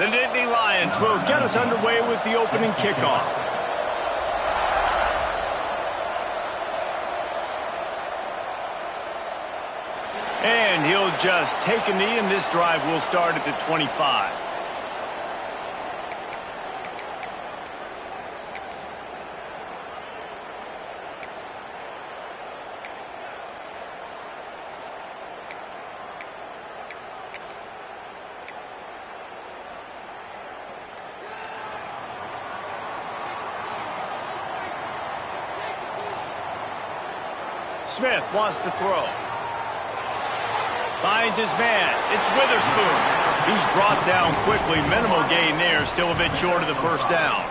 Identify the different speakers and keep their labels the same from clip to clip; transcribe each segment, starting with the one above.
Speaker 1: The Nittany Lions will get us underway with the opening kickoff. And he'll just take a knee, and this drive will start at the 25. Smith wants to throw. Finds his man. It's Witherspoon. He's brought down quickly. Minimal gain there. Still a bit short of the first down.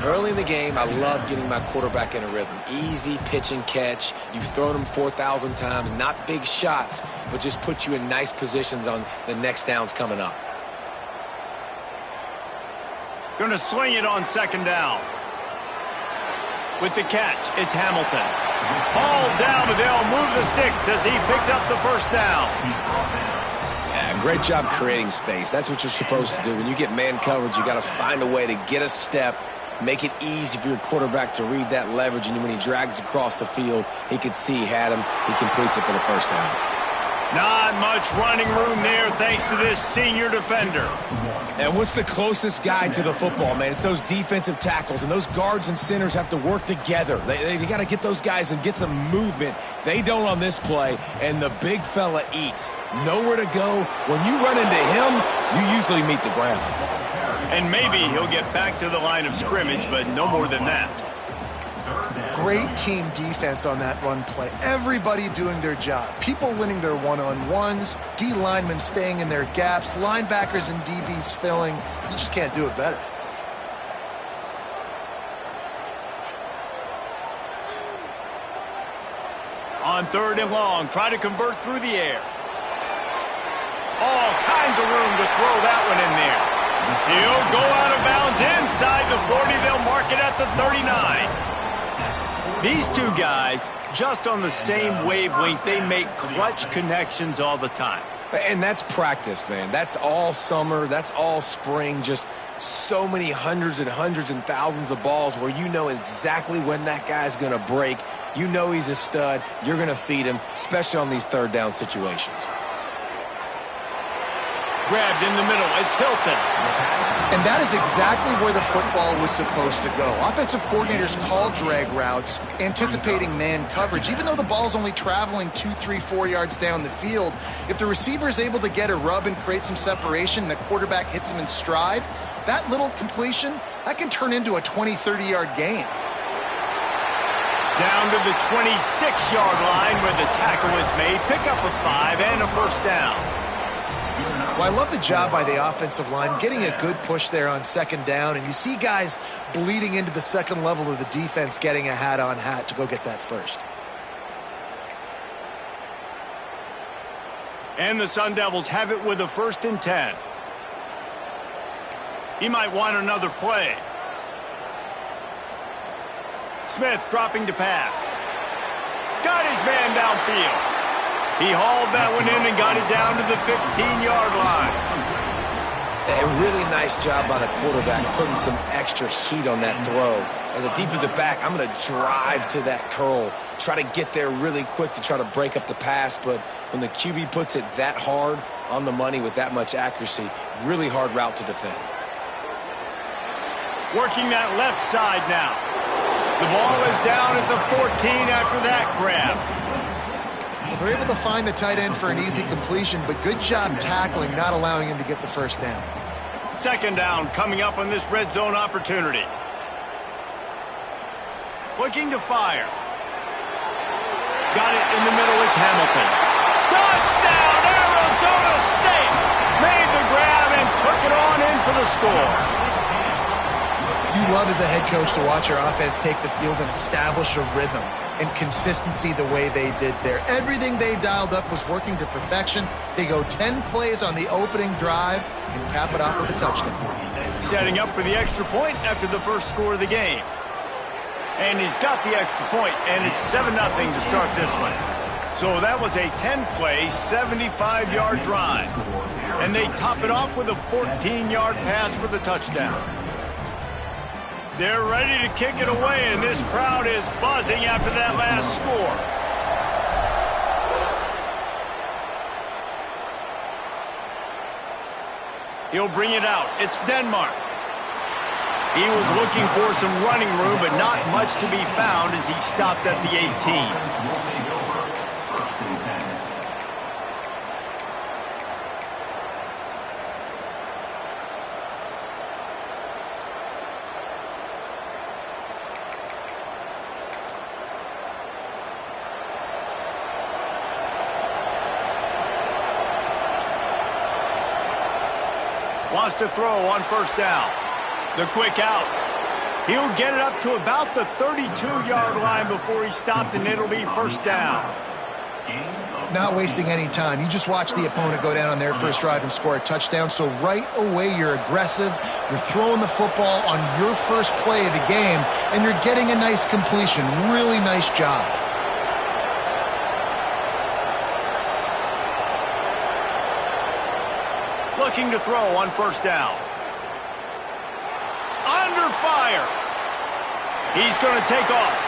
Speaker 2: Early in the game, I love getting my quarterback in a rhythm. Easy pitch and catch. You've thrown him 4,000 times. Not big shots, but just put you in nice positions on the next downs coming up.
Speaker 1: Going to swing it on second down. With the catch, it's Hamilton. Ball down, but they'll move the sticks as he picks up the first down.
Speaker 2: Yeah, great job creating space. That's what you're supposed to do. When you get man coverage, you got to find a way to get a step, make it easy for your quarterback to read that leverage, and when he drags across the field, he could see he had him. He completes it for the first down.
Speaker 1: Not much running room there thanks to this senior defender.
Speaker 2: And what's the closest guy to the football, man? It's those defensive tackles, and those guards and centers have to work together. They got to get those guys and get some movement. They don't on this play, and the big fella eats. Nowhere to go. When you run into him, you usually meet the ground.
Speaker 1: And maybe he'll get back to the line of scrimmage, but no more than that.
Speaker 3: Great team defense on that run play. Everybody doing their job. People winning their one-on-ones, D linemen staying in their gaps, linebackers and DBs filling. You just can't do it better.
Speaker 1: On third and long, try to convert through the air. All kinds of room to throw that one in there. He'll go out of bounds inside the 40. They'll mark it at the 39. These two guys, just on the same wavelength, they make clutch connections all the time.
Speaker 2: And that's practice, man. That's all summer. That's all spring. Just so many hundreds and thousands of balls where you know exactly when that guy's going to break. You know he's a stud. You're going to feed him, especially on these third down situations.
Speaker 1: Grabbed in the middle. It's Hilton.
Speaker 3: And that is exactly where the football was supposed to go. Offensive coordinators call drag routes, anticipating man coverage. Even though the ball's only traveling 2, 3, 4 yards down the field, if the receiver is able to get a rub and create some separation and the quarterback hits him in stride, that little completion, that can turn into a 20, 30-yard gain.
Speaker 1: Down to the 26-yard line where the tackle is made. Pick up a 5 and a first down.
Speaker 3: Well, I love the job by the offensive line, getting a good push there on second down, and you see guys bleeding into the second level of the defense getting a hat-on-hat to go get that first.
Speaker 1: And the Sun Devils have it with a 1st and 10. He might want another play. Smith dropping to pass. Got his man downfield. He hauled that one in and got it down to the 15-yard line.
Speaker 2: A really nice job by the quarterback putting some extra heat on that throw. As a defensive back, I'm going to drive to that curl, try to get there really quick to try to break up the pass, but when the QB puts it that hard on the money with that much accuracy, really hard route to defend.
Speaker 1: Working that left side now. The ball is down at the 14 after that grab.
Speaker 3: Well, they're able to find the tight end for an easy completion, but good job tackling, not allowing him to get the first down.
Speaker 1: Second down coming up on this red zone opportunity. Looking to fire. Got it in the middle. It's Hamilton. Touchdown, Arizona State! Made the grab and took it on in for the score.
Speaker 3: You love as a head coach to watch your offense take the field and establish a rhythm and consistency the way they did there. Everything they dialed up was working to perfection. They go 10 plays on the opening drive and cap it off with a touchdown.
Speaker 1: Setting up for the extra point after the first score of the game. And he's got the extra point, and it's 7-0 to start this one. So that was a 10-play, 75-yard drive. And they top it off with a 14-yard pass for the touchdown. They're ready to kick it away, and this crowd is buzzing after that last score. He'll bring it out. It's Denmark. He was looking for some running room, but not much to be found as he stopped at the 18. Wants to throw on first down. The quick out. He'll get it up to about the 32-yard line before he stopped, and it'll be first down.
Speaker 3: Not wasting any time. You just watch the opponent go down on their first drive and score a touchdown. So right away, you're aggressive. You're throwing the football on your first play of the game, and you're getting a nice completion. Really nice job.
Speaker 1: Looking to throw on first down. Under fire. He's going to take off.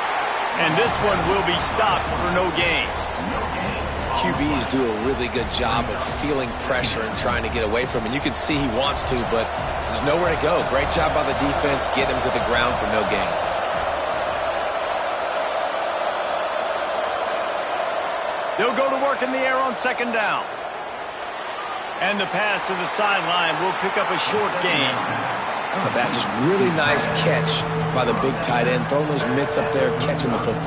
Speaker 1: And this one will be stopped for no gain.
Speaker 2: QBs do a really good job of feeling pressure and trying to get away from it. You can see he wants to, but there's nowhere to go. Great job by the defense. Get him to the ground for no gain.
Speaker 1: They'll go to work in the air on second down. And the pass to the sideline will pick up a short gain.
Speaker 2: Oh, that just really nice catch by the big tight end. Throwing those mitts up there, catching the football.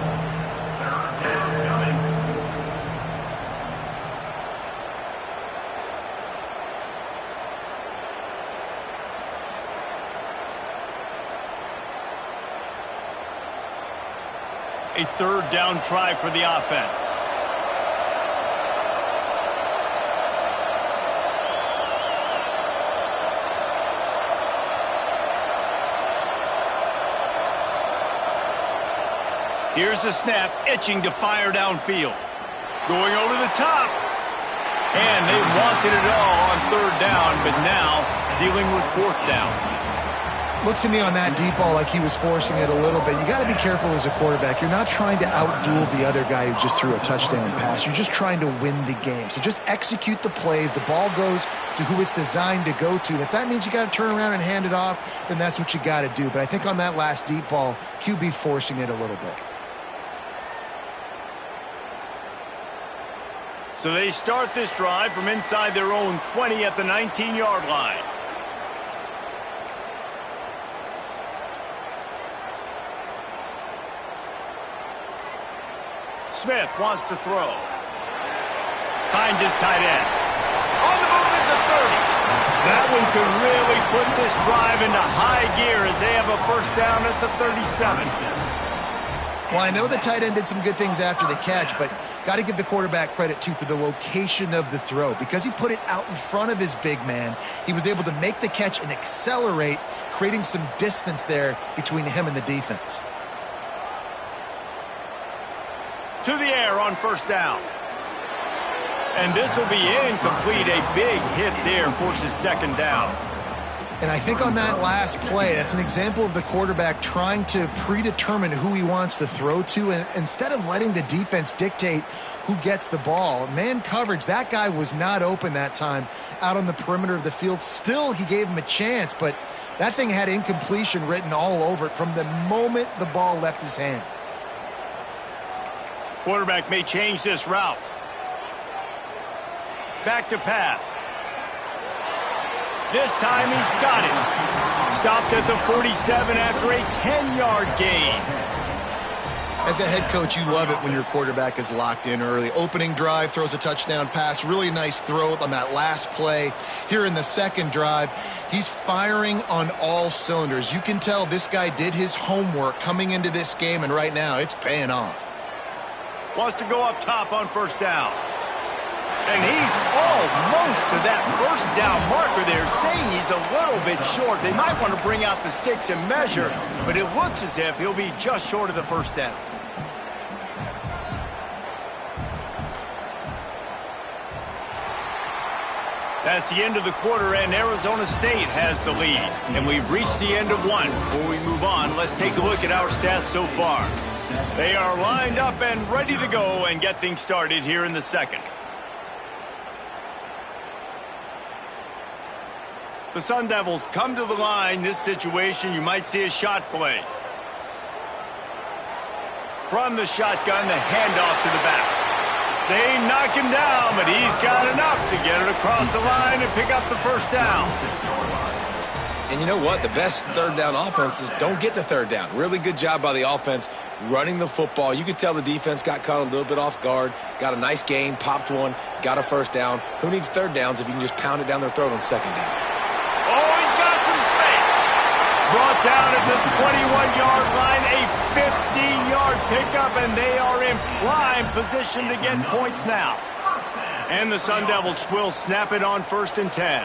Speaker 1: A third down try for the offense. Here's the snap, itching to fire downfield. Going over the top. And they wanted it all on third down, but now dealing with fourth down.
Speaker 3: Looks to me on that deep ball like he was forcing it a little bit. You got to be careful as a quarterback. You're not trying to outduel the other guy who just threw a touchdown pass. You're just trying to win the game. So just execute the plays. The ball goes to who it's designed to go to. And if that means you got to turn around and hand it off, then that's what you got to do. But I think on that last deep ball, QB forcing it a little bit.
Speaker 1: So they start this drive from inside their own 20 at the 19-yard line. Smith wants to throw. Finds his tight end. On the move at the 30. That one could really put this drive into high gear as they have a first down at the 37.
Speaker 3: Well, I know the tight end did some good things after the catch, but got to give the quarterback credit, too, for the location of the throw. Because he put it out in front of his big man, he was able to make the catch and accelerate, creating some distance there between him and the defense.
Speaker 1: To the air on first down. And this will be incomplete. A big hit there forces second down.
Speaker 3: And I think on that last play, that's an example of the quarterback trying to predetermine who he wants to throw to, and instead of letting the defense dictate who gets the ball. Man coverage, that guy was not open that time out on the perimeter of the field. Still, he gave him a chance, but that thing had incompletion written all over it from the moment the ball left his hand.
Speaker 1: Quarterback may change this route. Back to pass. This time he's got it. Stopped at the 47 after a 10-yard gain.
Speaker 3: As a head coach, you love it when your quarterback is locked in early. Opening drive, throws a touchdown pass. Really nice throw on that last play. Here in the second drive, he's firing on all cylinders. You can tell this guy did his homework coming into this game, and right now it's paying off.
Speaker 1: Wants to go up top on first down. And he's almost to that first down marker there, saying he's a little bit short. They might want to bring out the sticks and measure, but it looks as if he'll be just short of the first down. That's the end of the quarter, and Arizona State has the lead. And we've reached the end of one. Before we move on, let's take a look at our stats so far. They are lined up and ready to go and get things started here in the second. The Sun Devils come to the line. This situation, you might see a shot play. From the shotgun, the handoff to the back. They knock him down, but he's got enough to get it across the line and pick up the first down.
Speaker 2: And you know what? The best third down offenses don't get to third down. Really good job by the offense running the football. You could tell the defense got caught a little bit off guard, got a nice gain, popped one, got a first down. Who needs third downs if you can just pound it down their throat on second down?
Speaker 1: Oh, he's got some space. Brought down at the 21-yard line, a 15-yard pickup, and they are in prime position to get points now. And the Sun Devils will snap it on 1st and 10.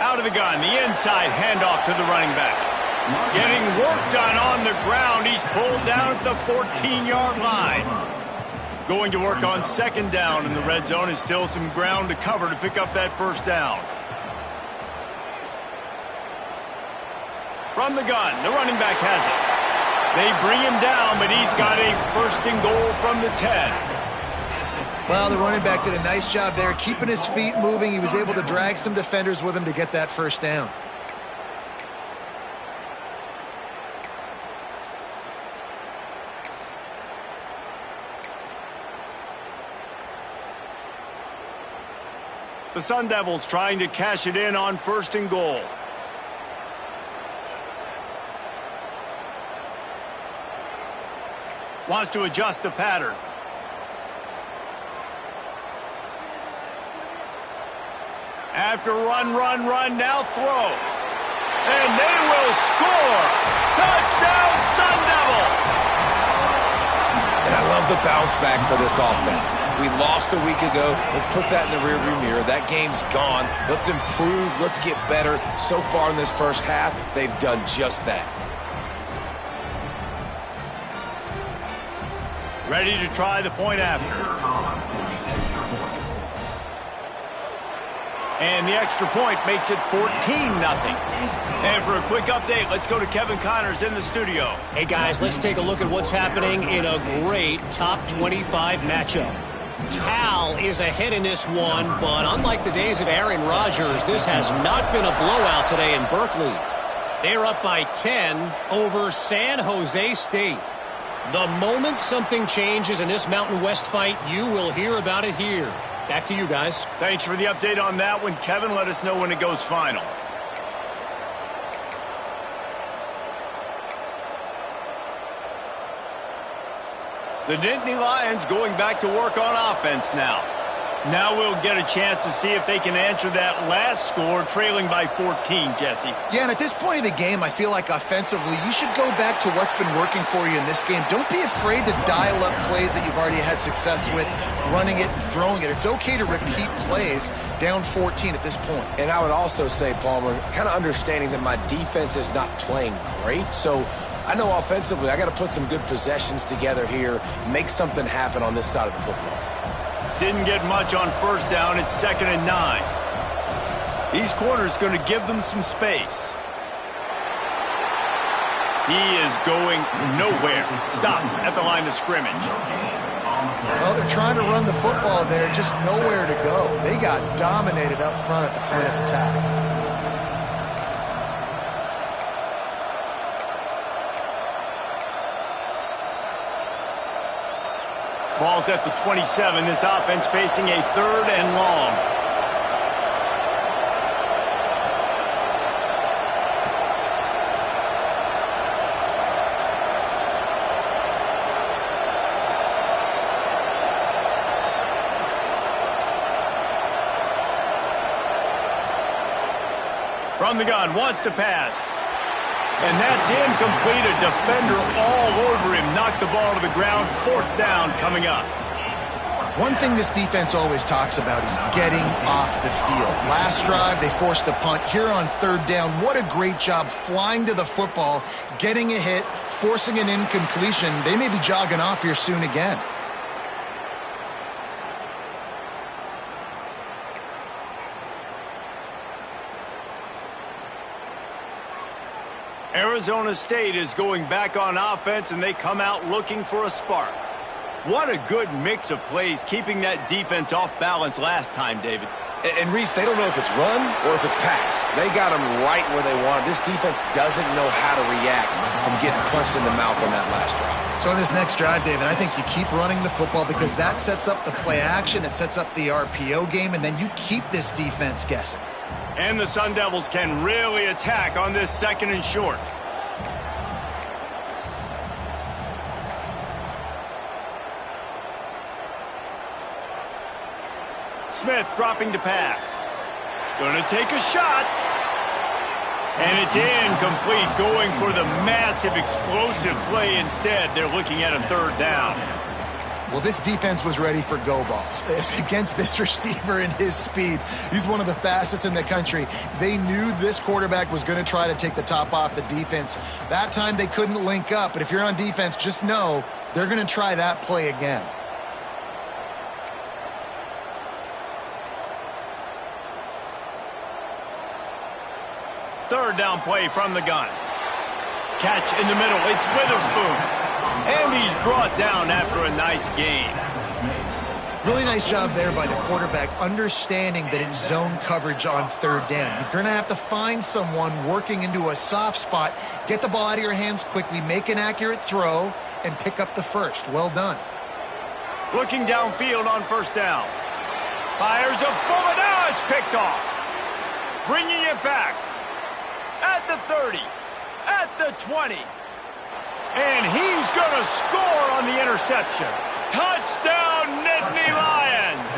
Speaker 1: Out of the gun, the inside handoff to the running back. Getting work done on the ground. He's pulled down at the 14-yard line. Going to work on 2nd down in the red zone. Is still some ground to cover to pick up that first down. From the gun, the running back has it. They bring him down, but he's got a 1st and goal from the 10.
Speaker 3: Well, the running back did a nice job there, keeping his feet moving. He was able to drag some defenders with him to get that first down.
Speaker 1: The Sun Devils trying to cash it in on 1st and goal. Wants to adjust the pattern. After run, now throw. And they will score. Touchdown, Sun Devils!
Speaker 2: And I love the bounce back for this offense. We lost a week ago. Let's put that in the rearview mirror. That game's gone. Let's improve. Let's get better. So far in this first half, they've done just that.
Speaker 1: Ready to try the point after. And the extra point makes it 14-0. And for a quick update, let's go to Kevin Connors in the studio.
Speaker 4: Hey, guys, let's take a look at what's happening in a great top 25 matchup. Cal is ahead in this one, but unlike the days of Aaron Rodgers, this has not been a blowout today in Berkeley. They're up by 10 over San Jose State. The moment something changes in this Mountain West fight, you will hear about it here. Back to you guys.
Speaker 1: Thanks for the update on that one, Kevin. Let us know when it goes final. The Nittany Lions going back to work on offense now. Now we'll get a chance to see if they can answer that last score, trailing by 14, Jesse.
Speaker 3: Yeah, and at this point of the game, I feel like offensively, you should go back to what's been working for you in this game. Don't be afraid to dial up plays that you've already had success with, running it and throwing it. It's okay to repeat plays down 14 at this point.
Speaker 2: And I would also say, Palmer, kind of understanding that my defense is not playing great, so I know offensively I got to put some good possessions together here, make something happen on this side of the football.
Speaker 1: Didn't get much on 1st down. It's 2nd and 9. These corners going to give them some space. He is going nowhere. Stop at the line of scrimmage.
Speaker 3: Well, they're trying to run the football there, just nowhere to go. They got dominated up front at the point of attack.
Speaker 1: Ball's at the 27. This offense facing a 3rd and long. From the gun, wants to pass. And that's incomplete. A defender all over him. Knocked the ball to the ground. 4th down coming up.
Speaker 3: One thing this defense always talks about is getting off the field. Last drive, they forced a punt. Here on third down, what a great job flying to the football, getting a hit, forcing an incompletion. They may be jogging off here soon again.
Speaker 1: Arizona State is going back on offense, and they come out looking for a spark. What a good mix of plays, keeping that defense off balance last time, David.
Speaker 2: And Reese, they don't know if it's run or if it's pass. They got them right where they want. This defense doesn't know how to react from getting punched in the mouth on that last drive.
Speaker 3: So in this next drive, David, I think you keep running the football because that sets up the play action, it sets up the RPO game, and then you keep this defense guessing.
Speaker 1: And the Sun Devils can really attack on this second and short. Smith dropping to pass. Going to take a shot. And it's incomplete, going for the massive explosive play instead. They're looking at a third down.
Speaker 3: Well, this defense was ready for go balls. Against this receiver and his speed, he's one of the fastest in the country. They knew this quarterback was going to try to take the top off the defense. That time they couldn't link up, but if you're on defense, just know they're going to try that play again.
Speaker 1: Third down play from the gun. Catch in the middle. It's Witherspoon. And he's brought down after a nice gain.
Speaker 3: Really nice job there by the quarterback, understanding that it's zone coverage on third down. You're going to have to find someone working into a soft spot, get the ball out of your hands quickly, make an accurate throw, and pick up the first. Well done.
Speaker 1: Looking downfield on first down. Fires a bullet. Now it's picked off. Bringing it back. At the 30. At the 20. And he's going to score on the interception. Touchdown, Nittany Lions!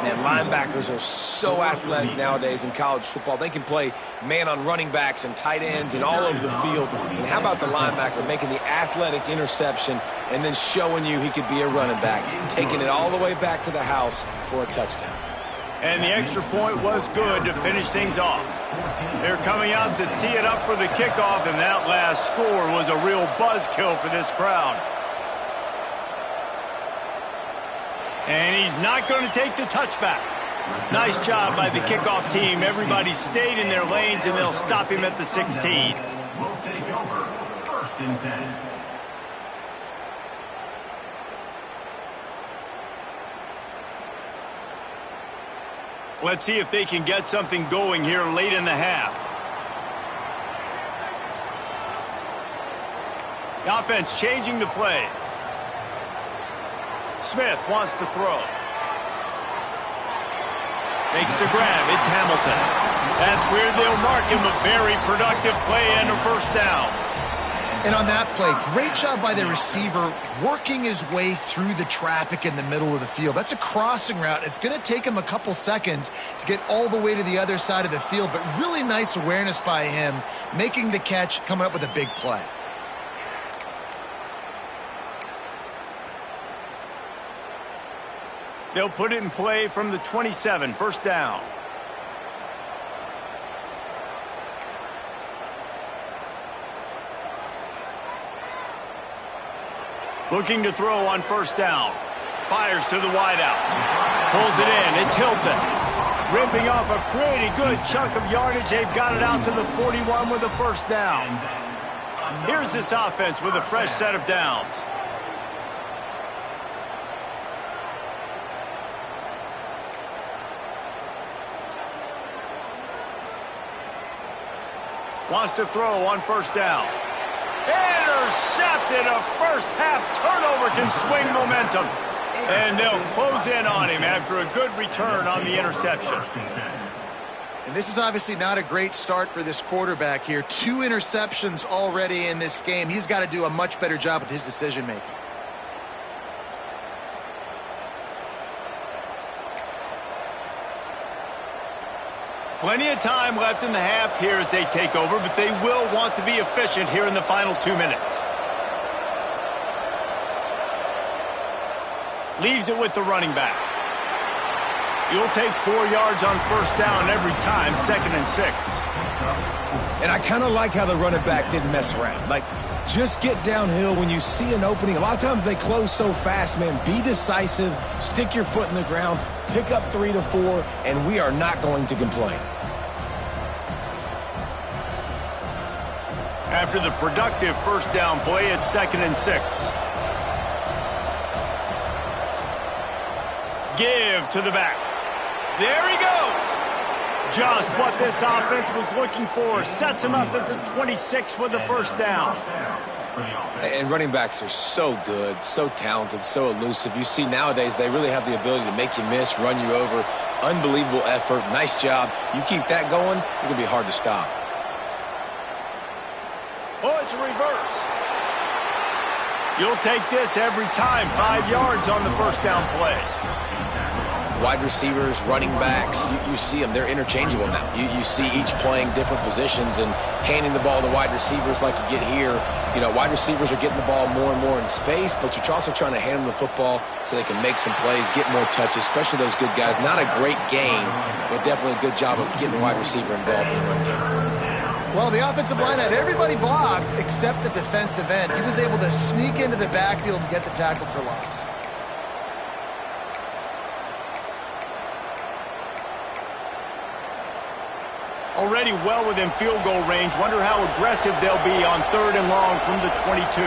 Speaker 2: And linebackers are so athletic nowadays in college football. They can play man on running backs and tight ends and all over the field. And how about the linebacker making the athletic interception and then showing you he could be a running back, taking it all the way back to the house for a touchdown.
Speaker 1: And the extra point was good to finish things off. They're coming out to tee it up for the kickoff, and that last score was a real buzzkill for this crowd. And he's not going to take the touchback. Nice job by the kickoff team. Everybody stayed in their lanes, and they'll stop him at the 16.
Speaker 5: Will take over first and 10.
Speaker 1: Let's see if they can get something going here late in the half. The offense changing the play. Smith wants to throw. Makes the grab. It's Hamilton. That's where they'll mark him. A very productive play and a first down.
Speaker 3: And on that play, great job by the receiver working his way through the traffic in the middle of the field. That's a crossing route. It's going to take him a couple seconds to get all the way to the other side of the field, but really nice awareness by him, making the catch, coming up with a big play.
Speaker 1: They'll put it in play from the 27, first down. Looking to throw on first down. Fires to the wideout. Pulls it in. It's Hilton. Ripping off a pretty good chunk of yardage. They've got it out to the 41 with a first down. Here's this offense with a fresh set of downs. Wants to throw on first down. Intercepted. A first half turnover can swing momentum. And they'll close in on him after a good return on the interception.
Speaker 3: And this is obviously not a great start for this quarterback here. 2 interceptions already in this game. He's got to do a much better job with his decision making.
Speaker 1: Plenty of time left in the half here as they take over, but they will want to be efficient here in the final 2 minutes. Leaves it with the running back. You'll take 4 yards on first down every time, 2nd and 6.
Speaker 2: And I kind of like how the running back didn't mess around. Like, just get downhill when you see an opening. A lot of times they close so fast, man. Be decisive, stick your foot in the ground, pick up 3 to 4, and we are not going to complain.
Speaker 1: After the productive first down play, it's 2nd and 6. Give to the back. There he goes. Just what this offense was looking for. Sets him up at the 26 with the first down.
Speaker 2: And running backs are so good, so talented, so elusive. You see nowadays they really have the ability to make you miss, run you over. Unbelievable effort. Nice job. You keep that going, it's going to be hard to stop.
Speaker 1: Oh, it's a reverse. You'll take this every time. 5 yards on the first down play.
Speaker 2: Wide receivers, running backs, you see them. They're interchangeable now. You see each playing different positions and handing the ball to wide receivers like you get here. You know, wide receivers are getting the ball more and more in space, but you're also trying to hand them the football so they can make some plays, get more touches, especially those good guys. Not a great game, but definitely a good job of getting the wide receiver involved in the run game.
Speaker 3: Well, the offensive line had everybody blocked except the defensive end. He was able to sneak into the backfield and get the tackle for loss.
Speaker 1: Already well within field goal range. Wonder how aggressive they'll be on 3rd and long from the 22.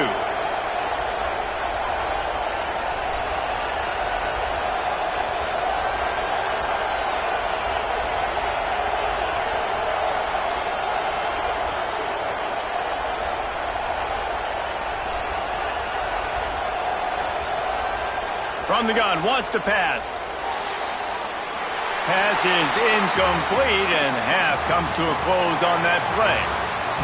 Speaker 1: From the gun, wants to pass. Pass is incomplete, and half comes to a close on that play.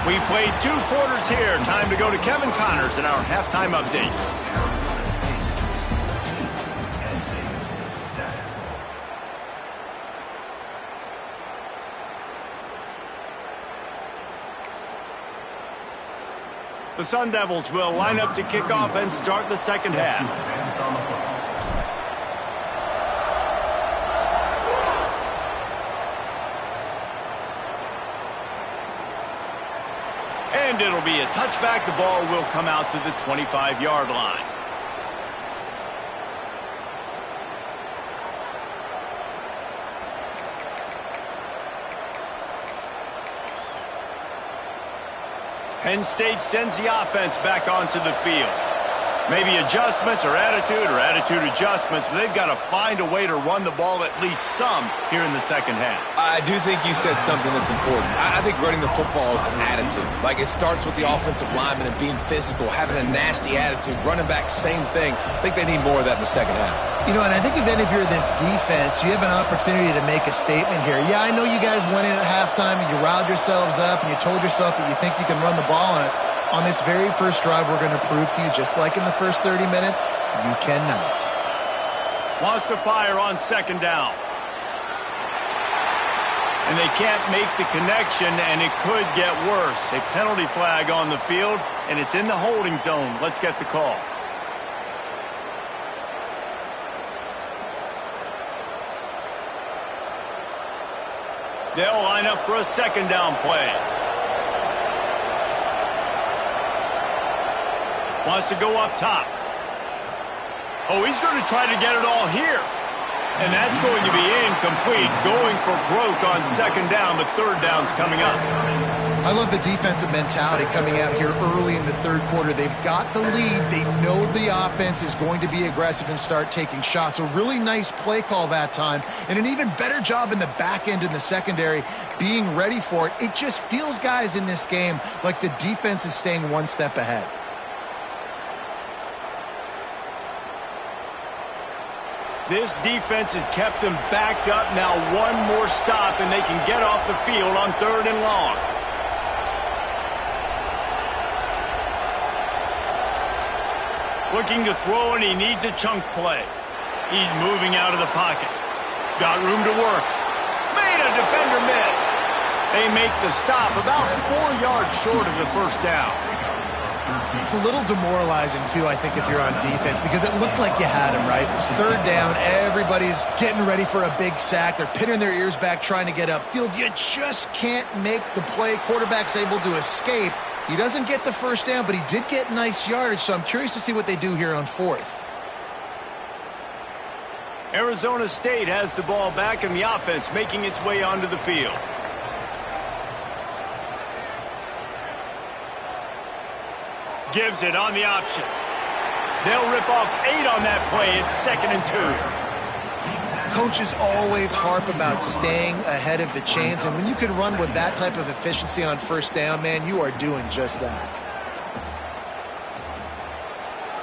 Speaker 1: We played 2 quarters here. Time to go to Kevin Connors in our halftime update. The Sun Devils will line up to kick off and start the second half. And it'll be a touchback. The ball will come out to the 25-yard line. Penn State sends the offense back onto the field. Maybe adjustments or attitude adjustments, but they've got to find a way to run the ball at least some here in the second half.
Speaker 2: I do think you said something that's important. I think running the football is an attitude. Like, it starts with the offensive lineman and being physical, having a nasty attitude. Running back, same thing. I think they need more of that in the second half.
Speaker 3: You know, and I think even if you're this defense, you have an opportunity to make a statement here. Yeah, I know you guys went in at halftime and you riled yourselves up and you told yourself that you think you can run the ball on us. On this very first drive, we're going to prove to you, just like in the first 30 minutes, you cannot.
Speaker 1: Wants to fire on second down. And they can't make the connection, and it could get worse. A penalty flag on the field, and it's in the holding zone. Let's get the call. They'll line up for a second down play. Wants to go up top. Oh, he's going to try to get it all here. And that's going to be incomplete. Going for broke on second down, but third down's coming up.
Speaker 3: I love the defensive mentality coming out here early in the third quarter. They've got the lead. They know the offense is going to be aggressive and start taking shots. A really nice play call that time, and an even better job in the back end in the secondary being ready for it. It just feels, guys, in this game like the defense is staying one step ahead.
Speaker 1: This defense has kept them backed up. Now one more stop, and they can get off the field on third and long. Looking to throw, and he needs a chunk play. He's moving out of the pocket. Got room to work. Made a defender miss. They make the stop about 4 yards short of the first down.
Speaker 3: It's a little demoralizing, too, I think, if you're on defense, because it looked like you had him, right? It's third down. Everybody's getting ready for a big sack. They're pinning their ears back trying to get upfield. You just can't make the play. Quarterback's able to escape. He doesn't get the first down, but he did get nice yardage, so I'm curious to see what they do here on fourth.
Speaker 1: Arizona State has the ball back and the offense making its way onto the field. Gives it on the option. They'll rip off 8 on that play. It's 2nd and 2.
Speaker 3: Coaches always harp about staying ahead of the chains, and when you can run with that type of efficiency on first down, man, you are doing just that.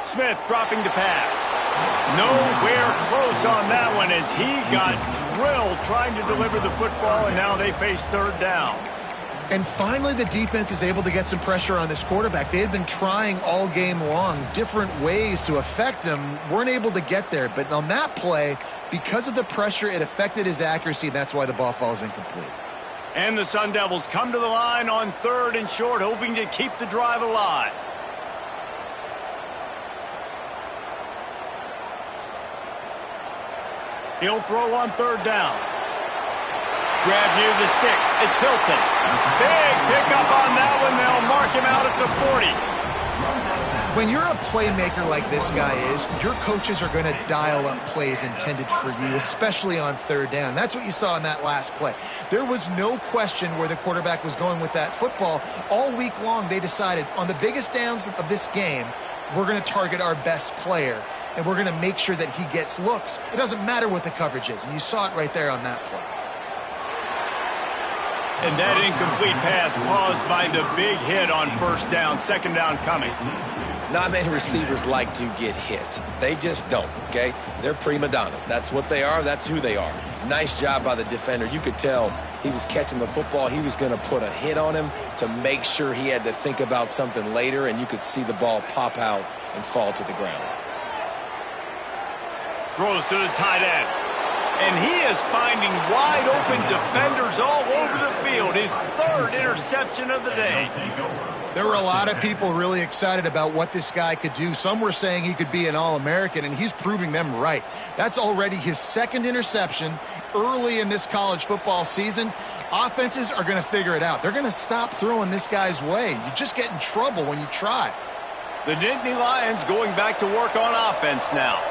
Speaker 1: Smith dropping to pass. Nowhere close on that one as he got drilled trying to deliver the football, and now they face third down.
Speaker 3: And finally, the defense is able to get some pressure on this quarterback. They had been trying all game long different ways to affect him, weren't able to get there. But on that play, because of the pressure, it affected his accuracy, and that's why the ball falls incomplete.
Speaker 1: And the Sun Devils come to the line on 3rd and short, hoping to keep the drive alive. He'll throw on 3rd down. Grab near the sticks. It's Hilton. Big pickup on that one. They'll mark him out at the 40.
Speaker 3: When you're a playmaker like this guy is, your coaches are going to dial up plays intended for you, especially on 3rd down. That's what you saw in that last play. There was no question where the quarterback was going with that football. All week long, they decided on the biggest downs of this game, we're going to target our best player, and we're going to make sure that he gets looks. It doesn't matter what the coverage is, and you saw it right there on that play.
Speaker 1: And that incomplete pass caused by the big hit on 1st down, 2nd down coming.
Speaker 2: Not many receivers like to get hit. They just don't, okay? They're prima donnas. That's what they are. That's who they are. Nice job by the defender. You could tell he was catching the football. He was going to put a hit on him to make sure he had to think about something later, and you could see the ball pop out and fall to the ground.
Speaker 1: Throws to the tight end. And he is finding wide-open defenders all over the field. His 3rd interception of the day.
Speaker 3: There were a lot of people really excited about what this guy could do. Some were saying he could be an All-American, and he's proving them right. That's already his 2nd interception early in this college football season. Offenses are going to figure it out. They're going to stop throwing this guy's way. You just get in trouble when you try.
Speaker 1: The Nittany Lions going back to work on offense now.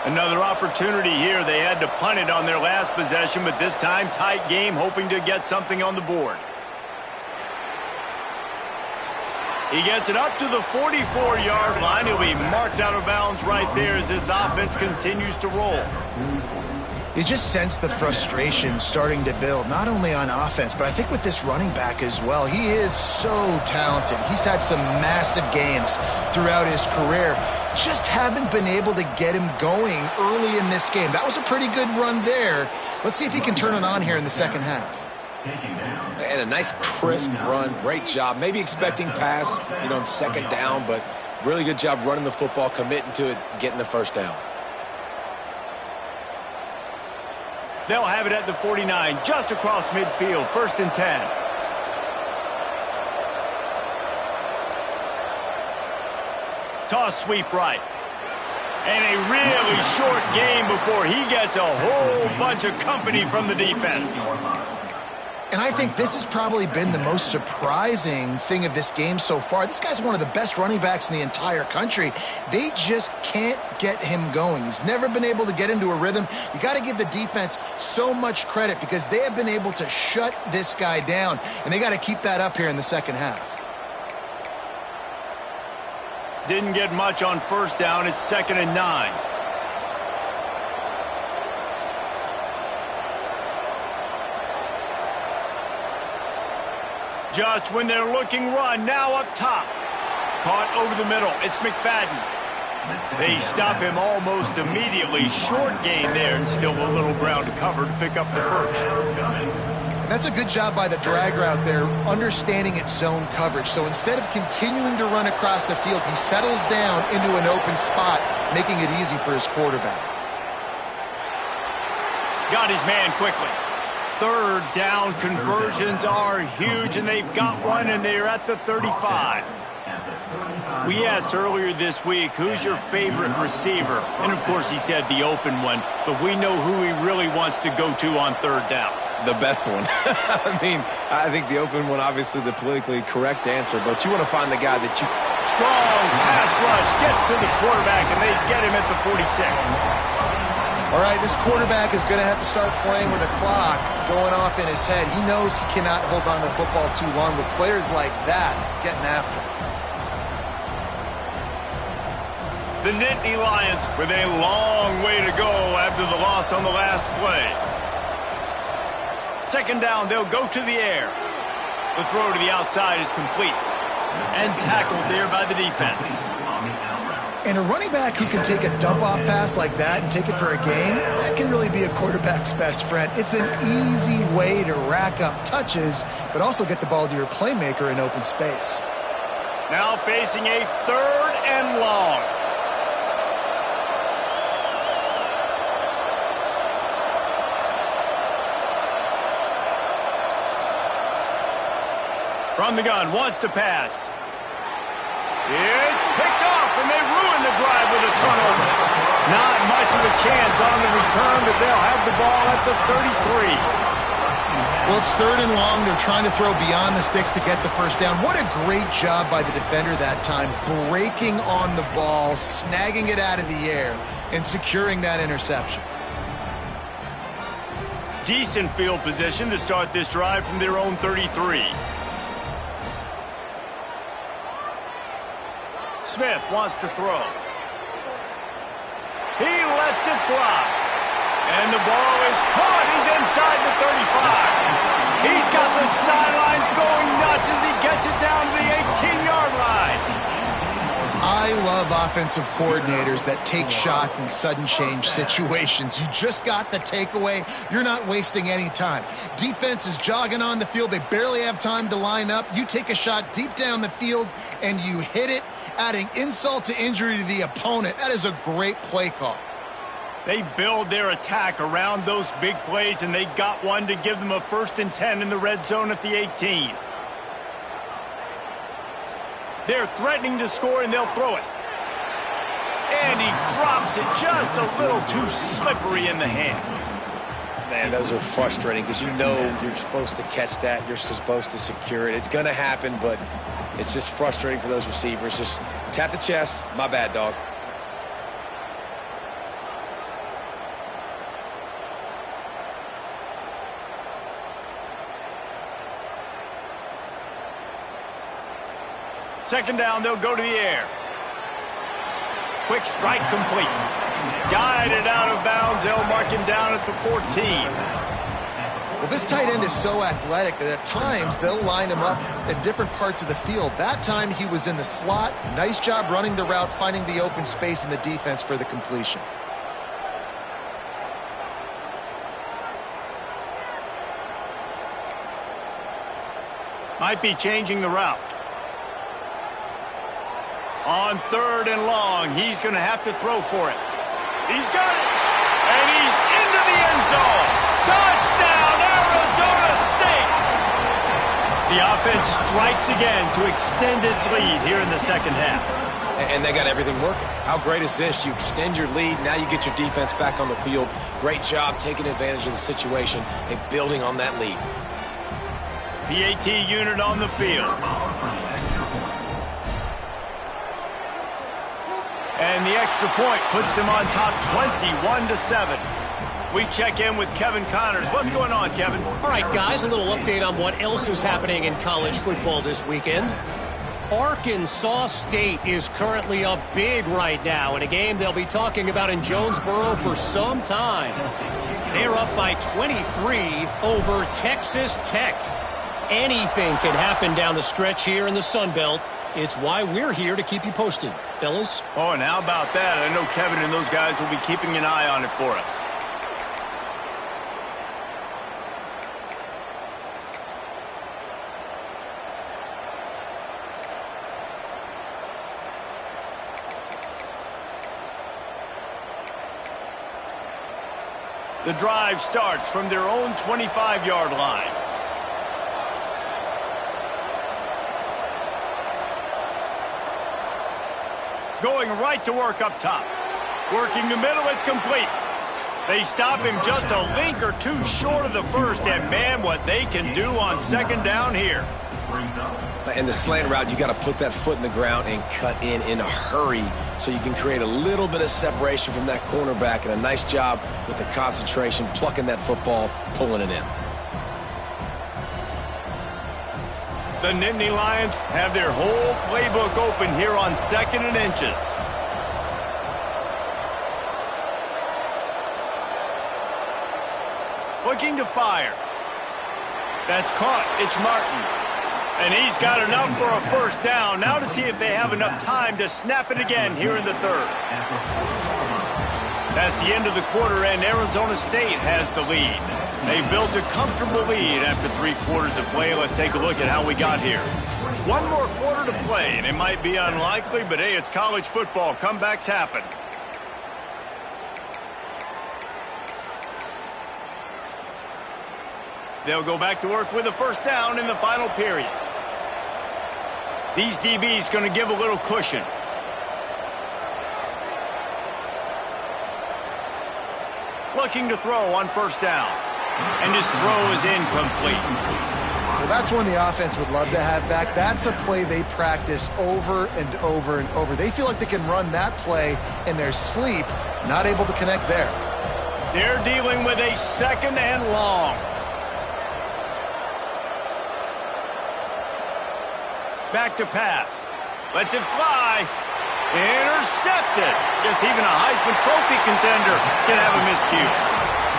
Speaker 1: Another opportunity here. They had to punt it on their last possession, but this time tight game, hoping to get something on the board. He gets it up to the 44-yard line. He'll be marked out of bounds right there as this offense continues to roll.
Speaker 3: You just sense the frustration starting to build, not only on offense, but I think with this running back as well. He is so talented. He's had some massive games throughout his career. Just haven't been able to get him going early in this game. That was a pretty good run there. Let's see if he can turn it on here in the 2nd half.
Speaker 2: And a nice crisp run. Great job. Maybe expecting pass, in 2nd down, but really good job running the football, committing to it, getting the 1st down.
Speaker 1: They'll have it at the 49, just across midfield, 1st and 10. Toss sweep right. And a really short game before he gets a whole bunch of company from the defense.
Speaker 3: And I think this has probably been the most surprising thing of this game so far. This guy's one of the best running backs in the entire country. They just can't get him going. He's never been able to get into a rhythm. You got to give the defense so much credit because they have been able to shut this guy down, and they got to keep that up here in the 2nd half.
Speaker 1: Didn't get much on 1st down. It's 2nd and 9. Just when they're looking run, now up top. Caught over the middle. It's McFadden. They stop him almost immediately. Short gain there and still a little ground to cover to pick up the 1st.
Speaker 3: That's a good job by the drag route there, understanding its zone coverage. So instead of continuing to run across the field, he settles down into an open spot, making it easy for his quarterback.
Speaker 1: Got his man quickly. 3rd down conversions are huge, and they've got one, and they're at the 35. We asked earlier this week, who's your favorite receiver? And, of course, he said the open one, but we know who he really wants to go to on third down.
Speaker 2: The best one. I mean, I think the open one, obviously the politically correct answer, but you want to find the guy that you...
Speaker 1: Strong pass rush gets to the quarterback, and they get him at the 46.
Speaker 3: All right, this quarterback is going to have to start playing with a clock going off in his head. He knows he cannot hold on to the football too long with players like that getting after him.
Speaker 1: The Nittany Lions with a long way to go after the loss on the last play. Second down, they'll go to the air. The throw to the outside is complete and tackled there by the defense.
Speaker 3: And a running back who can take a dump-off pass like that and take it for a gain, that can really be a quarterback's best friend. It's an easy way to rack up touches, but also get the ball to your playmaker in open space.
Speaker 1: Now facing a third and long. From the gun, wants to pass. It's picked off, and they ruin the drive with a turnover. Not much of a chance on the return, but they'll have the ball at the 33.
Speaker 3: Well, it's third and long. They're trying to throw beyond the sticks to get the first down. What a great job by the defender that time, breaking on the ball, snagging it out of the air, and securing that interception.
Speaker 1: Decent field position to start this drive from their own 33. Smith wants to throw. He lets it fly. And the ball is caught. He's inside the 35. He's got the sideline going nuts as he gets it down to the 18-yard line.
Speaker 3: I love offensive coordinators that take shots in sudden change situations. You just got the takeaway. You're not wasting any time. Defense is jogging on the field. They barely have time to line up. You take a shot deep down the field, and you hit it, adding insult to injury to the opponent. That is a great play call.
Speaker 1: They build their attack around those big plays, and they got one to give them a 1st and 10 in the red zone at the 18. They're threatening to score, and they'll throw it. And he drops it just a little too slippery in the hands.
Speaker 2: Man, those are frustrating because you know you're supposed to catch that. You're supposed to secure it. It's going to happen, but it's just frustrating for those receivers. Just tap the chest. My bad, dog.
Speaker 1: Second down, they'll go to the air. Quick strike complete. Guided out of bounds. They'll mark him down at the 14.
Speaker 3: Well, this tight end is so athletic that at times they'll line him up in different parts of the field. That time he was in the slot. Nice job running the route, finding the open space in the defense for the completion.
Speaker 1: Might be changing the route. On third and long, he's going to have to throw for it. He's got it. And he's into the end zone. Touchdown, Arizona State. The offense strikes again to extend its lead here in the second half.
Speaker 2: And they got everything working. How great is this? You extend your lead. Now you get your defense back on the field. Great job taking advantage of the situation and building on that lead.
Speaker 1: PAT unit on the field. And the extra point puts them on top 21-7. We check in with Kevin Connors. What's going on, Kevin?
Speaker 4: All right, guys, a little update on what else is happening in college football this weekend. Arkansas State is currently up big right now in a game they'll be talking about in Jonesboro for some time. They're up by 23 over Texas Tech. Anything can happen down the stretch here in the Sun Belt. It's why we're here to keep you posted, fellas.
Speaker 1: Oh, and how about that? I know Kevin and those guys will be keeping an eye on it for us. The drive starts from their own 25-yard line. Going right to work up top. Working the middle, it's complete. They stop him just a link or two short of the first, and man, what they can do on second down here.
Speaker 2: In the slant route, you got to put that foot in the ground and cut in a hurry so you can create a little bit of separation from that cornerback, and a nice job with the concentration, plucking that football, pulling it in.
Speaker 1: The Nittany Lions have their whole playbook open here on 2nd and inches. Looking to fire. That's caught. It's Martin. And he's got enough for a first down. Now to see if they have enough time to snap it again here in the third. That's the end of the quarter, and Arizona State has the lead. They built a comfortable lead after 3 quarters of play. Let's take a look at how we got here. One more quarter to play, and it might be unlikely, but hey, it's college football. Comebacks happen. They'll go back to work with a first down in the final period. These DBs going to give a little cushion. Looking to throw on first down. And his throw is incomplete.
Speaker 3: Well, that's one the offense would love to have back. That's a play they practice over and over and over. They feel like they can run that play in their sleep, not able to connect there.
Speaker 1: They're dealing with a 2nd and long. Back to pass. Lets it fly. Intercepted. Guess even a Heisman Trophy contender can have a miscue.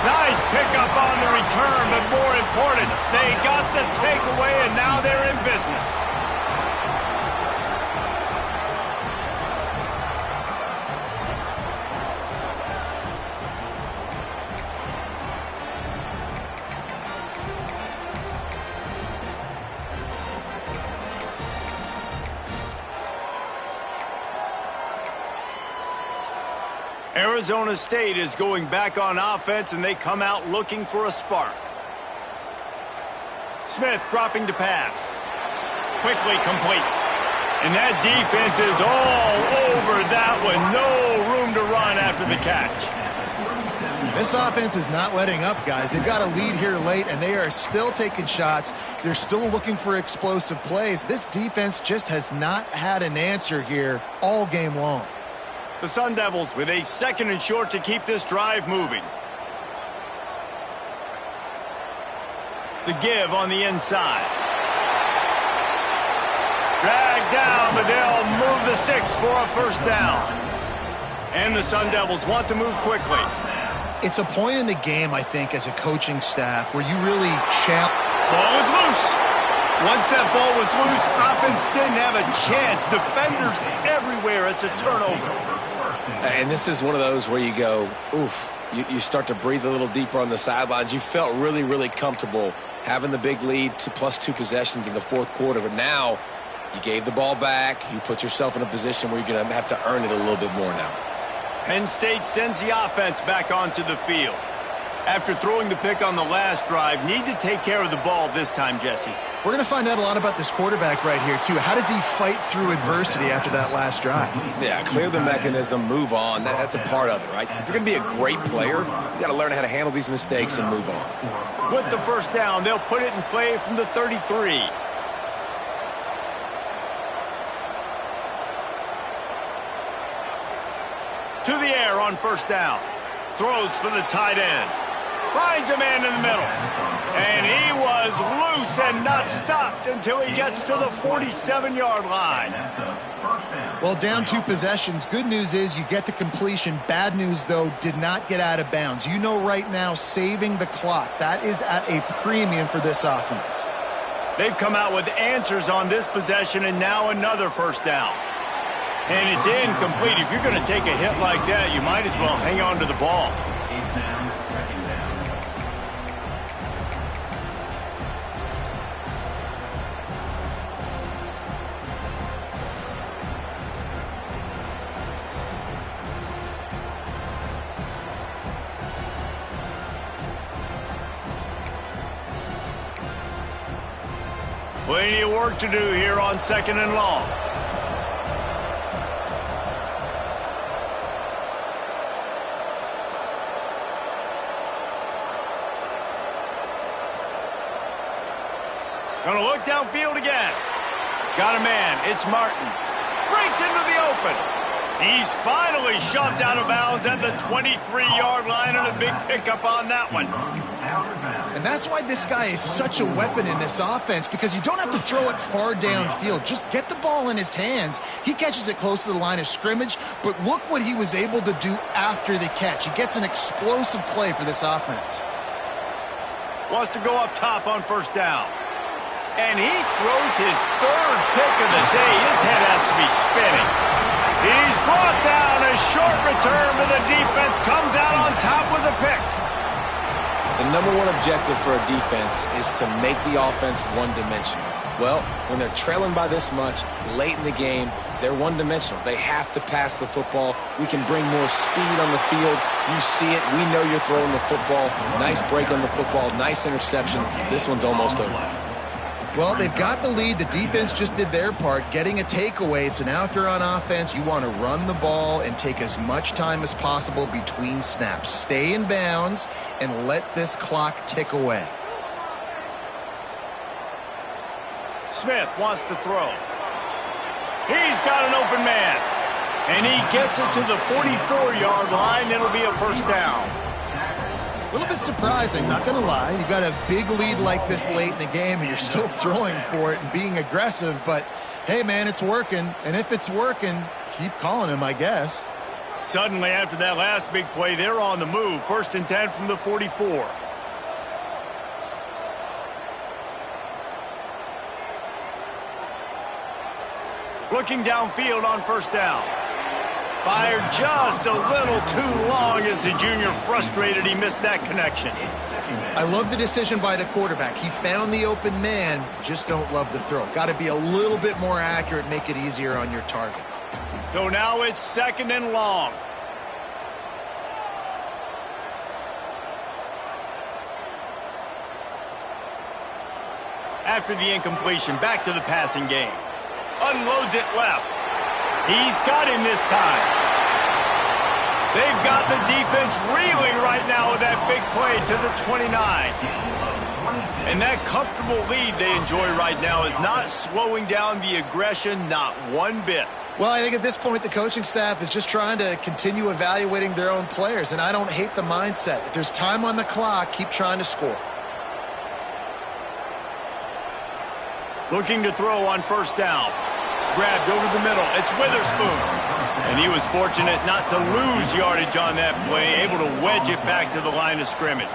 Speaker 1: Nice pickup on the return, but more important, they got the takeaway, and now they're in business. Arizona State is going back on offense, and they come out looking for a spark. Smith dropping to pass. Quickly complete. And that defense is all over that one. No room to run after the catch.
Speaker 3: This offense is not letting up, guys. They've got a lead here late, and they are still taking shots. They're still looking for explosive plays. This defense just has not had an answer here all game long.
Speaker 1: The Sun Devils with a 2nd and short to keep this drive moving. The give on the inside. Dragged down, but they'll move the sticks for a first down. And the Sun Devils want to move quickly.
Speaker 3: It's a point in the game, I think, as a coaching staff where you really
Speaker 1: Ball is loose. Once that ball was loose, offense didn't have a chance. Defenders everywhere. It's a turnover.
Speaker 2: And this is one of those where you go, oof, you start to breathe a little deeper on the sidelines. You felt really, really comfortable having the big lead to +2 possessions in the 4th quarter. But now you gave the ball back. You put yourself in a position where you're going to have to earn it a little bit more now.
Speaker 1: Penn State sends the offense back onto the field. After throwing the pick on the last drive, need to take care of the ball this time, Jesse.
Speaker 3: We're going to find out a lot about this quarterback right here, too. How does he fight through adversity after that last drive?
Speaker 2: Yeah, clear the mechanism, move on. That's a part of it, right? If you're going to be a great player, you got to learn how to handle these mistakes and move on.
Speaker 1: With the first down, they'll put it in play from the 33. To the air on first down. Throws for the tight end. Finds a man in the middle. And he was loose and not stopped until he gets to the 47-yard line.
Speaker 3: Well, down 2 possessions. Good news is you get the completion. Bad news, though, did not get out of bounds. You know right now, saving the clock. That is at a premium for this offense.
Speaker 1: They've come out with answers on this possession, and now another first down. And it's incomplete. If you're going to take a hit like that, you might as well hang on to the ball. Plenty of work to do here on 2nd and long. Gonna look downfield again. Got a man. It's Martin. Breaks into the open. He's finally shoved out of bounds at the 23-yard line, and a big pickup on that one.
Speaker 3: And that's why this guy is such a weapon in this offense, because you don't have to throw it far downfield. Just get the ball in his hands. He catches it close to the line of scrimmage, but look what he was able to do after the catch. He gets an explosive play for this offense.
Speaker 1: Wants to go up top on first down. And he throws his third pick of the day. His head has to be spinning. He's brought down. A short return, but the defense comes out on top with a pick.
Speaker 2: The number one objective for a defense is to make the offense one-dimensional. Well, when they're trailing by this much late in the game, they're one-dimensional. They have to pass the football. We can bring more speed on the field. You see it. We know you're throwing the football. Nice break on the football. Nice interception. This one's almost over.
Speaker 3: Well, they've got the lead. The defense just did their part, getting a takeaway. So now if you're on offense, you want to run the ball and take as much time as possible between snaps. Stay in bounds and let this clock tick away.
Speaker 1: Smith wants to throw. He's got an open man. And he gets it to the 44-yard line. It'll be a first down.
Speaker 3: A little bit surprising, not going to lie. You've got a big lead like this late in the game, and you're still throwing for it and being aggressive. But, hey, man, it's working. And if it's working, keep calling him, I guess.
Speaker 1: Suddenly, after that last big play, they're on the move. 1st and 10 from the 44. Looking downfield on first down. Fired just a little too long as the junior frustrated. He missed that connection.
Speaker 3: I love the decision by the quarterback. He found the open man, just don't love the throw. Got to be a little bit more accurate, make it easier on your target.
Speaker 1: So now it's 2nd and long. After the incompletion, back to the passing game. Unloads it left. He's got him this time. They've got the defense reeling right now with that big play to the 29. And that comfortable lead they enjoy right now is not slowing down the aggression, not one bit.
Speaker 3: Well, I think at this point the coaching staff is just trying to continue evaluating their own players, and I don't hate the mindset. If there's time on the clock, keep trying to score.
Speaker 1: Looking to throw on first down. Grabbed over the middle. It's Witherspoon. And he was fortunate not to lose yardage on that play, able to wedge it back to the line of scrimmage.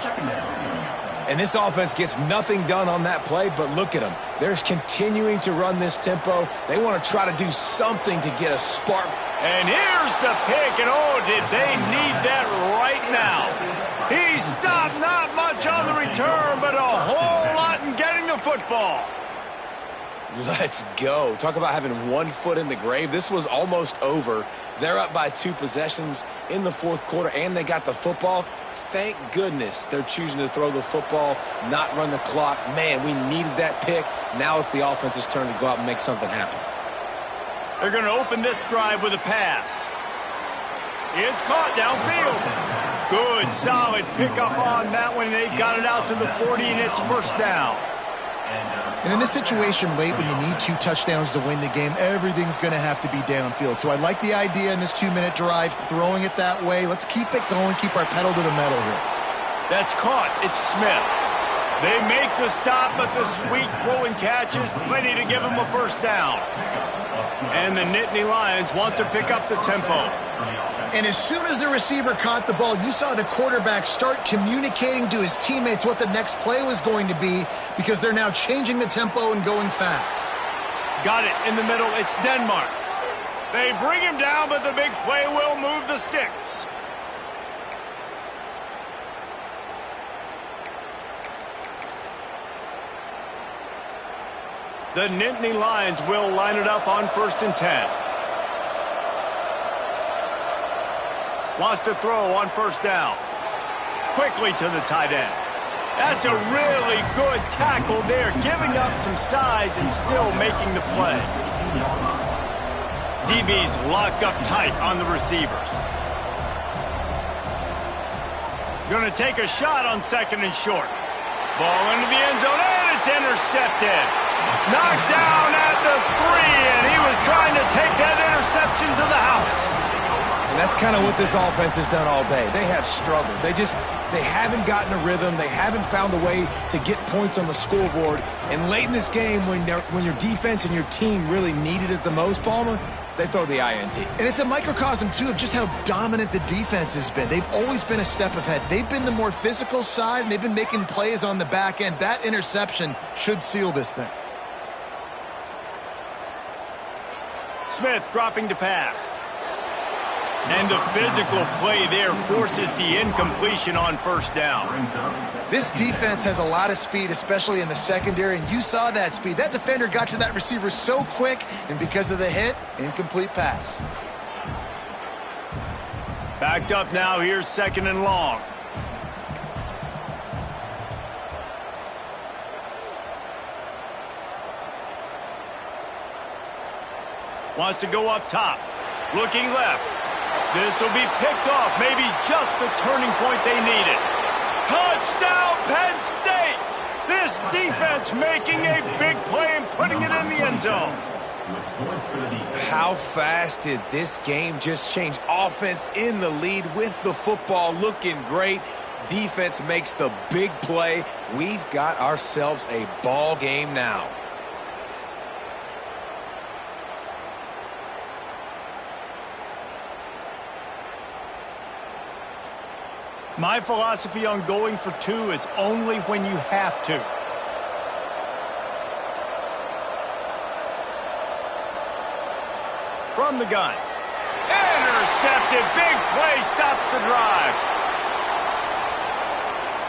Speaker 2: And this offense gets nothing done on that play, but look at them. They're continuing to run this tempo. They want to try to do something to get a spark.
Speaker 1: And here's the pick, and oh, did they need that right now. He stopped not much on the return, but a whole lot in getting the football.
Speaker 2: Let's go. Talk about having one foot in the grave. This was almost over. They're up by 2 possessions in the 4th quarter, and they got the football. Thank goodness they're choosing to throw the football, not run the clock. Man, we needed that pick. Now it's the offense's turn to go out and make something happen.
Speaker 1: They're going to open this drive with a pass. It's caught downfield. Good, solid pickup on that one. They've got it out to the 40, and it's first down.
Speaker 3: And in this situation late when you need 2 touchdowns to win the game, everything's going to have to be downfield. So I like the idea in this 2-minute drive, throwing it that way. Let's keep it going, keep our pedal to the metal here.
Speaker 1: That's caught. It's Smith. They make the stop, but the sweet rolling catch is plenty to give them a first down. And the Nittany Lions want to pick up the tempo.
Speaker 3: And as soon as the receiver caught the ball, you saw the quarterback start communicating to his teammates what the next play was going to be, because they're now changing the tempo and going fast.
Speaker 1: Got it in the middle. It's Denmark. They bring him down, but the big play will move the sticks. The Nittany Lions will line it up on 1st and 10. Wants to throw on first down. Quickly to the tight end. That's a really good tackle there, giving up some size and still making the play. DB's locked up tight on the receivers. Going to take a shot on 2nd and short. Ball into the end zone, and it's intercepted. Knocked down at the 3, and he was trying to take that interception to the house.
Speaker 2: And that's kind of what this offense has done all day. They have struggled. They haven't gotten a rhythm. They haven't found a way to get points on the scoreboard. And late in this game, when your defense and your team really needed it the most, Palmer, they throw the INT.
Speaker 3: And it's a microcosm, too, of just how dominant the defense has been. They've always been a step ahead. They've been the more physical side, and they've been making plays on the back end. That interception should seal this thing.
Speaker 1: Smith dropping to pass. And the physical play there forces the incompletion on first down.
Speaker 3: This defense has a lot of speed, especially in the secondary, and you saw that speed. That defender got to that receiver so quick, and because of the hit, incomplete pass.
Speaker 1: Backed up now, here's 2nd and long. Wants to go up top. Looking left. This will be picked off. Maybe just the turning point they needed. Touchdown, Penn State! This defense making a big play and putting it in the end zone.
Speaker 2: How fast did this game just change? Offense in the lead with the football looking great. Defense makes the big play. We've got ourselves a ball game now.
Speaker 1: My philosophy on going for 2 is only when you have to. From the gun. Intercepted. Big play stops the drive.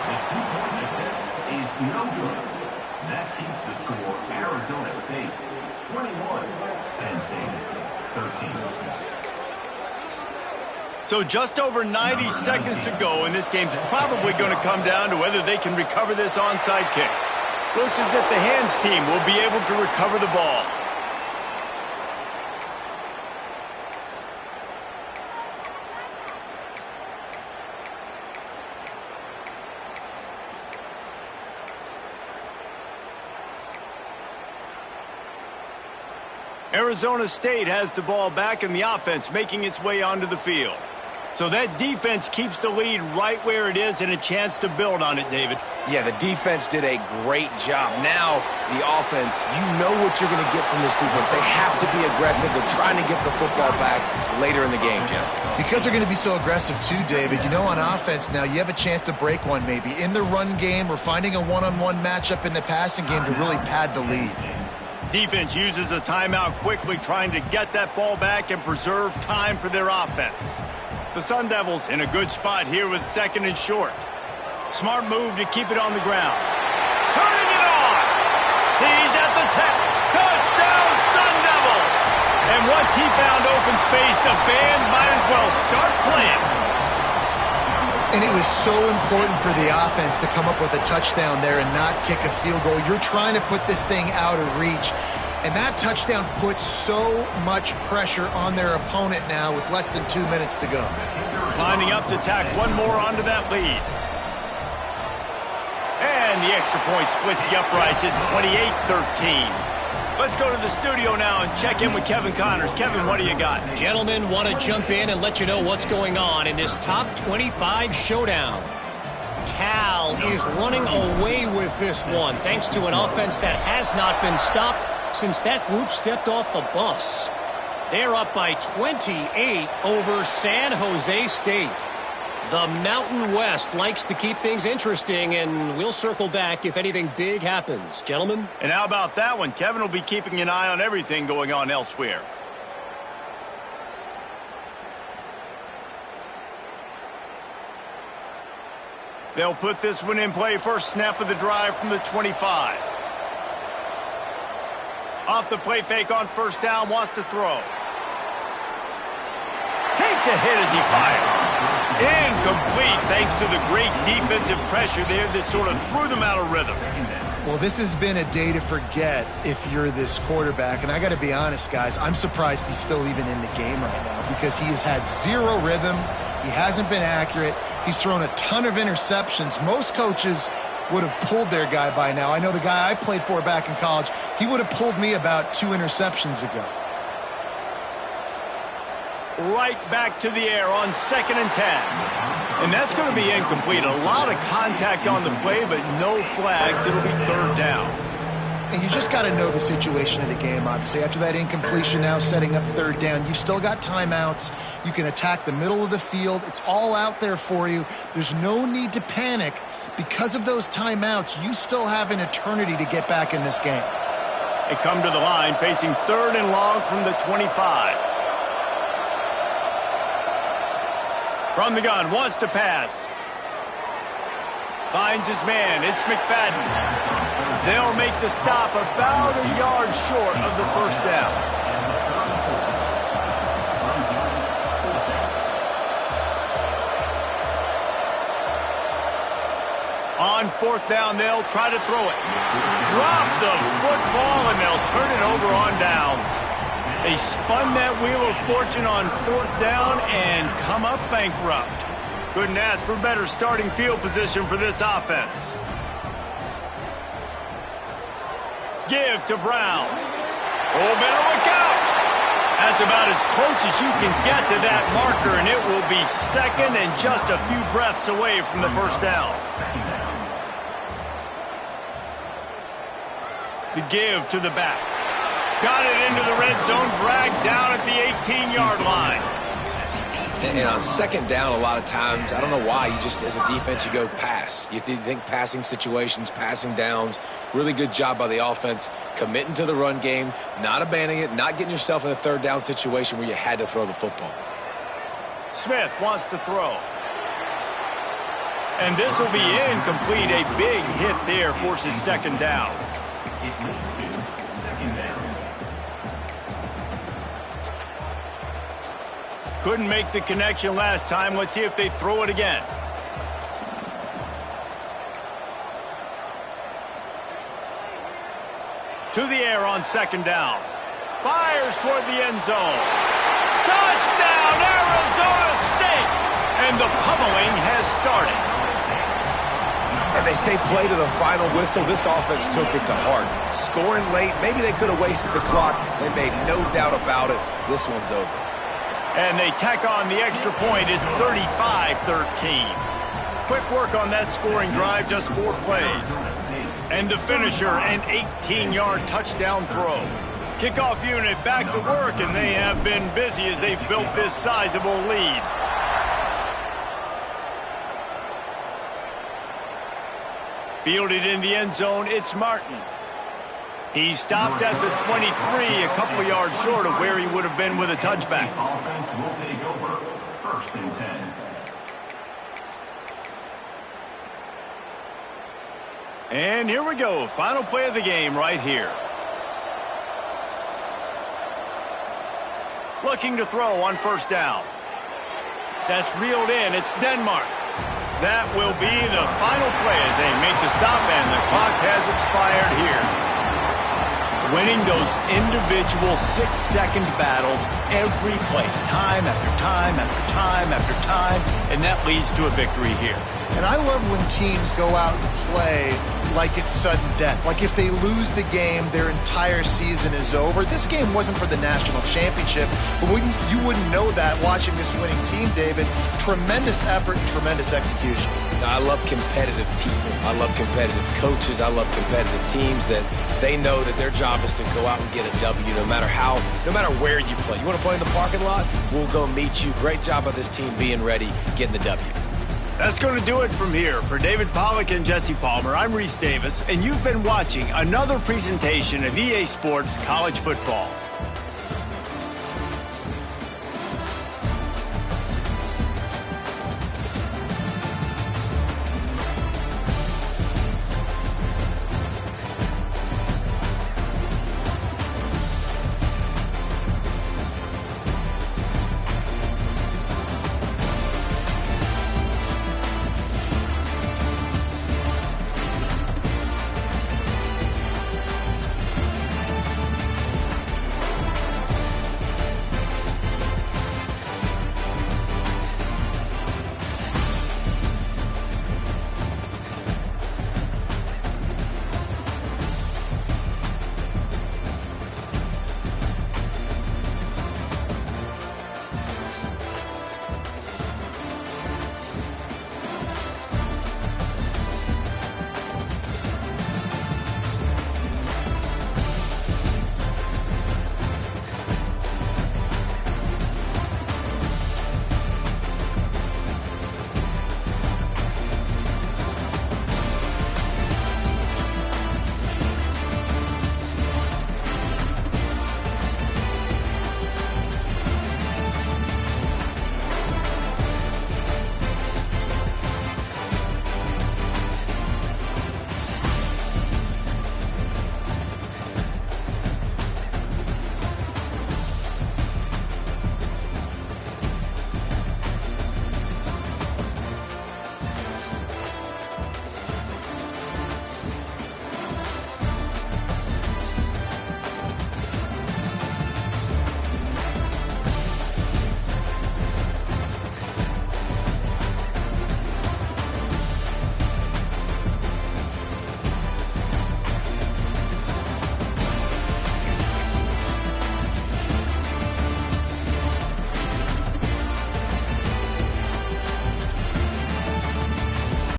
Speaker 5: The 2-point attempt is no good. That keeps the score Arizona State 21, Penn State 13.
Speaker 1: So just over 90 seconds to go, and this game's probably going to come down to whether they can recover this onside kick. Looks as if the hands team will be able to recover the ball. Arizona State has the ball back in the offense, making its way onto the field. So that defense keeps the lead right where it is and a chance to build on it, David.
Speaker 2: Yeah, the defense did a great job. Now, the offense, you know what you're going to get from this defense. They have to be aggressive. They're trying to get the football back later in the game, Jesse.
Speaker 3: Because they're going to be so aggressive too, David, you know, on offense now, you have a chance to break one maybe. In the run game or finding a one-on-one matchup in the passing game to really pad the lead.
Speaker 1: Defense uses a timeout quickly, trying to get that ball back and preserve time for their offense. The Sun Devils in a good spot here with 2nd and short. Smart move to keep it on the ground. Turning it on! He's at the 10. Touchdown, Sun Devils! And once he found open space, the band might as well start playing.
Speaker 3: And it was so important for the offense to come up with a touchdown there and not kick a field goal. You're trying to put this thing out of reach. And that touchdown puts so much pressure on their opponent now with less than 2 minutes to go.
Speaker 1: Lining up to tack one more onto that lead. And the extra point splits the uprights. It's 28-13. Let's go to the studio now and check in with Kevin Connors. Kevin, what do you got?
Speaker 4: Gentlemen, want to jump in and let you know what's going on in this top 25 showdown. Cal is running away with this one thanks to an offense that has not been stopped since that group stepped off the bus. They're up by 28 over San Jose State. The Mountain West likes to keep things interesting, and we'll circle back if anything big happens. Gentlemen?
Speaker 1: And how about that one? Kevin will be keeping an eye on everything going on elsewhere. They'll put this one in play. First snap of the drive from the 25. Off the play fake on first down, wants to throw. Takes a hit as he fires. Incomplete thanks to the great defensive pressure there that sort of threw them out of rhythm.
Speaker 3: Well, this has been a day to forget if you're this quarterback. And I got to be honest, guys, I'm surprised he's still even in the game right now because he has had zero rhythm. He hasn't been accurate. He's thrown a ton of interceptions. Most coaches would have pulled their guy by now. I know the guy I played for back in college, he would have pulled me about 2 interceptions ago.
Speaker 1: Right back to the air on 2nd and 10. And that's going to be incomplete. A lot of contact on the play, but no flags. It'll be 3rd down.
Speaker 3: And you just got to know the situation of the game, obviously. After that incompletion now setting up 3rd down, you've still got timeouts. You can attack the middle of the field. It's all out there for you. There's no need to panic. Because of those timeouts, you still have an eternity to get back in this game.
Speaker 1: They come to the line facing 3rd and long from the 25. From the gun, wants to pass. Finds his man. It's McFadden. They'll make the stop about a yard short of the 1st down. On 4th down, they'll try to throw it. Drop the football, and they'll turn it over on downs. They spun that wheel of fortune on 4th down and come up bankrupt. Couldn't ask for better starting field position for this offense. Give to Brown. Oh, better look out. That's about as close as you can get to that marker, and it will be 2nd and just a few breaths away from the 1st down. The give to the back. Got it into the red zone, dragged down at the 18-yard line.
Speaker 2: And on 2nd down, a lot of times, I don't know why, you just, as a defense, you go pass. You think passing situations, passing downs. Really good job by the offense, committing to the run game, not abandoning it, not getting yourself in a 3rd down situation where you had to throw the football.
Speaker 1: Smith wants to throw. And this will be incomplete. A big hit there forces 2nd down. Couldn't make the connection last time. Let's see if they throw it again. To the air on 2nd down. Fires toward the end zone. Touchdown, Arizona State! And the pummeling has started.
Speaker 2: And they say play to the final whistle. This offense took it to heart. Scoring late, maybe they could have wasted the clock. They made no doubt about it. This one's over.
Speaker 1: And they tack on the extra point. It's 35-13. Quick work on that scoring drive, just 4 plays. And the finisher, an 18-yard touchdown throw. Kickoff unit back to work, and they have been busy as they've built this sizable lead. Fielded in the end zone, it's Martin. He stopped at the 23, a couple yards short of where he would have been with a touchback.
Speaker 5: Offense will take over. 1st and 10.
Speaker 1: And here we go. Final play of the game right here. Looking to throw on 1st down. That's reeled in. It's Denmark. That will be the final play as they make the stop, and the clock has expired here. Winning those individual 6-second battles every play, time after time after time after time, and that leads to a victory here.
Speaker 3: And I love when teams go out and play like it's sudden death. Like if they lose the game, their entire season is over. This game wasn't for the national championship, but you wouldn't know that watching this winning team, David. Tremendous effort and tremendous execution.
Speaker 2: I love competitive people. I love competitive coaches. I love competitive teams that they know that their job is to go out and get a W no matter where you play. You want to play in the parking lot? We'll go meet you. Great job by this team being ready, getting the W.
Speaker 1: That's going to do it from here. For David Pollack and Jesse Palmer, I'm Reese Davis, and you've been watching another presentation of EA Sports College Football.